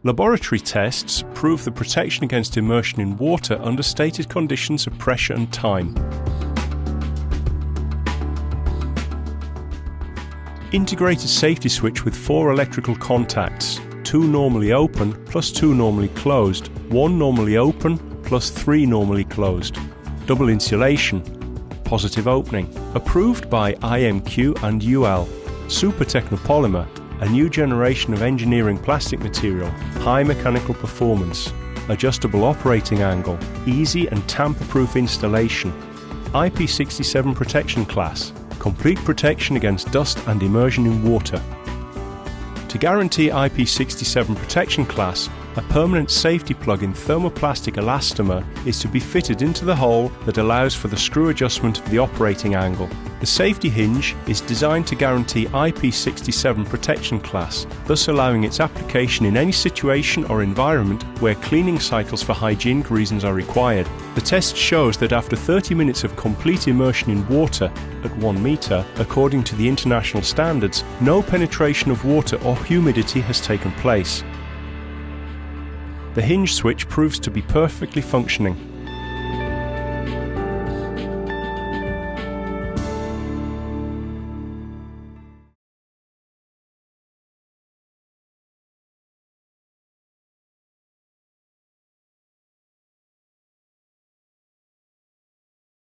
Laboratory tests prove the protection against immersion in water under stated conditions of pressure and time. Integrated safety switch with 4 electrical contacts, 2 normally open plus 2 normally closed, 1 normally open plus 3 normally closed. Double insulation, positive opening. Approved by IMQ and UL. Super technopolymer, a new generation of engineering plastic material, high mechanical performance, adjustable operating angle, easy and tamper-proof installation. IP67 protection class, complete protection against dust and immersion in water. To guarantee IP67 protection class, a permanent safety plug in thermoplastic elastomer is to be fitted into the hole that allows for the screw adjustment of the operating angle. The safety hinge is designed to guarantee IP67 protection class, thus allowing its application in any situation or environment where cleaning cycles for hygienic reasons are required. The test shows that after 30 minutes of complete immersion in water at 1 meter, according to the international standards, no penetration of water or humidity has taken place. The hinge switch proves to be perfectly functioning.